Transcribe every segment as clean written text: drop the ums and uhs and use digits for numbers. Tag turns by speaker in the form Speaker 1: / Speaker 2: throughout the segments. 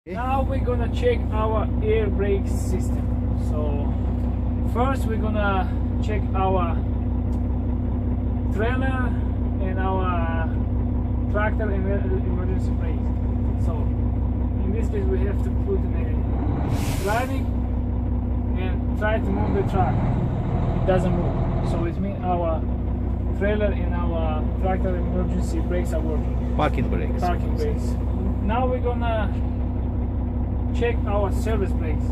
Speaker 1: Now we're gonna check our air brake system. So first we're gonna check our trailer and our tractor emergency brake. So in this case we have to put in a driving and try to move the truck. It doesn't move. So it means our trailer and our tractor emergency brakes are working.
Speaker 2: Parking brakes.
Speaker 1: Parking brakes. Now we're gonna check our service brakes.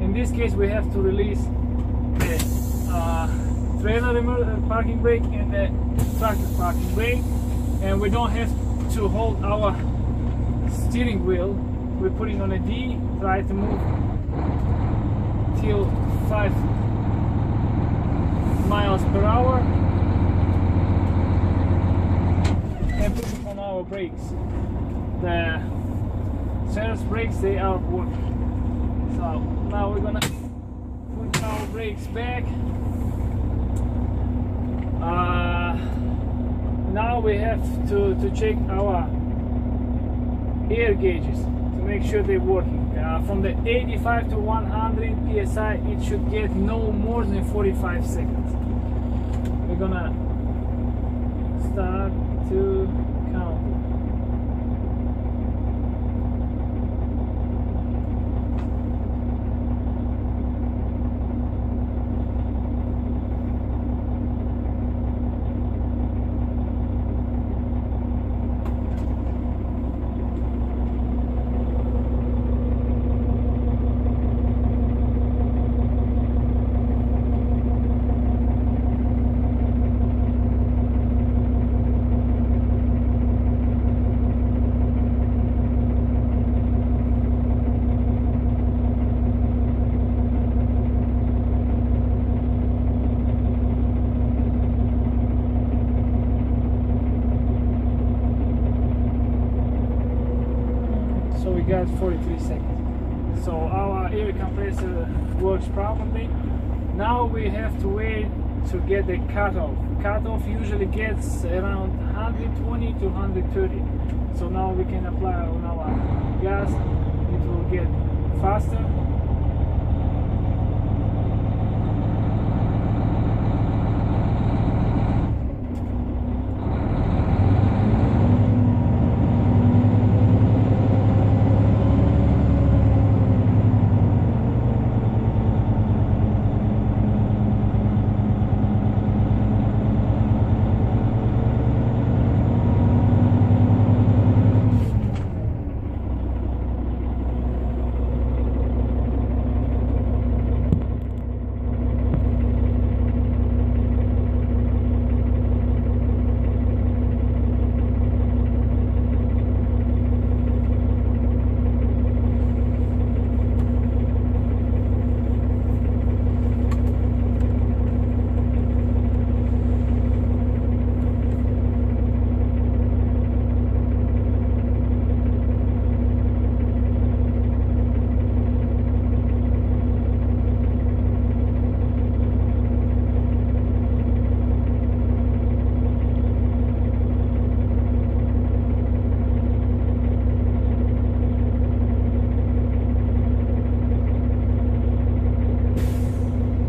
Speaker 1: In this case we have to release the trailer parking brake and the tractor parking brake, and we don't have to hold our steering wheel. We're putting on a D, try to move till 5 miles per hour and put it on our brakes. The service brakes, they are working. So now we're gonna put our brakes back. Now we have to check our air gauges to make sure they're working. From the 85 to 100 psi, it should get no more than 45 seconds. We're gonna start to count. So we got 43 seconds. So our air compressor works properly. Now we have to wait to get the cutoff. Cutoff usually gets around 120 to 130. So now we can apply on our gas. It will get faster.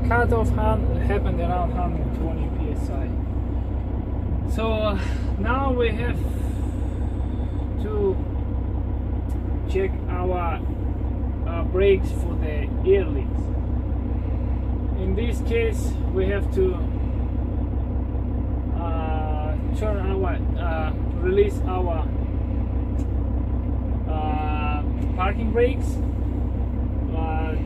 Speaker 1: Cutoff happened around 120 psi. So now we have to check our brakes for the air leaks. In this case, we have to turn our release our parking brakes,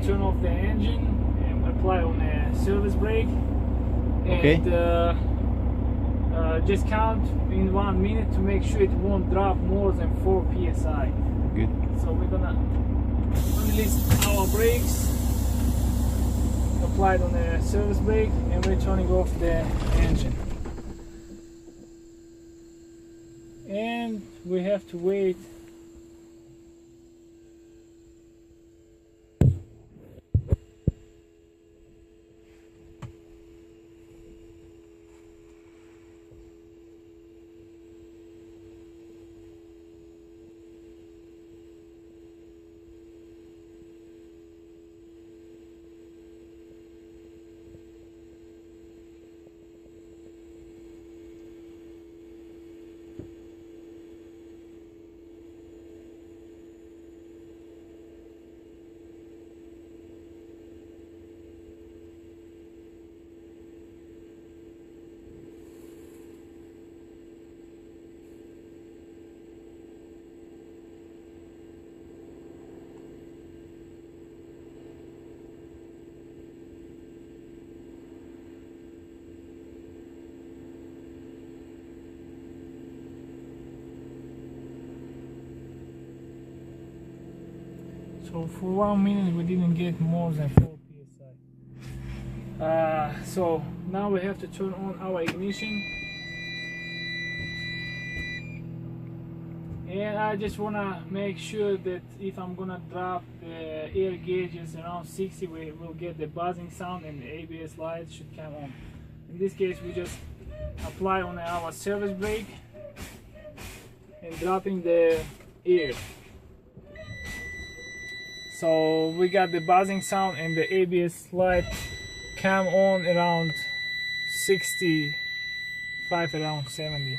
Speaker 1: turn off the engine, and apply on a service brake, and just count in 1 minute to make sure it won't drop more than 4 psi.
Speaker 2: Good.
Speaker 1: So we're gonna release our brakes, apply it on the service brake, and we're turning off the engine. And we have to wait So for 1 minute we didn't get more than 4 psi. So now we have to turn on our ignition, and I just wanna make sure that if I'm gonna drop the air gauges around 60, we will get the buzzing sound and the ABS light should come on. In this case, we just apply on our service brake and dropping the air. So we got the buzzing sound and the ABS light come on around 65, around 70.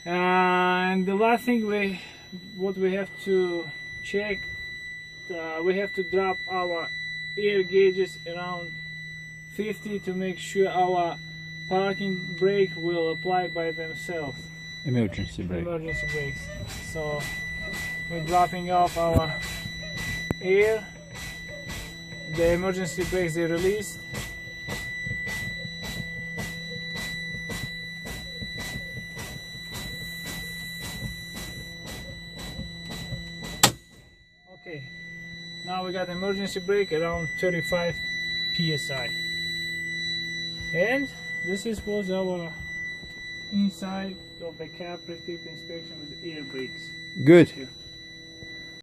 Speaker 1: And the last thing what we have to check, we have to drop our air gauges around 50 to make sure our parking brake will apply by themselves.
Speaker 2: Emergency brake.
Speaker 1: Emergency brakes. So we're dropping off our air. The emergency brakes, they released. Okay, now we got emergency brake around 35 psi. And this was our inside of the cab pre-trip inspection with air brakes.
Speaker 2: Good.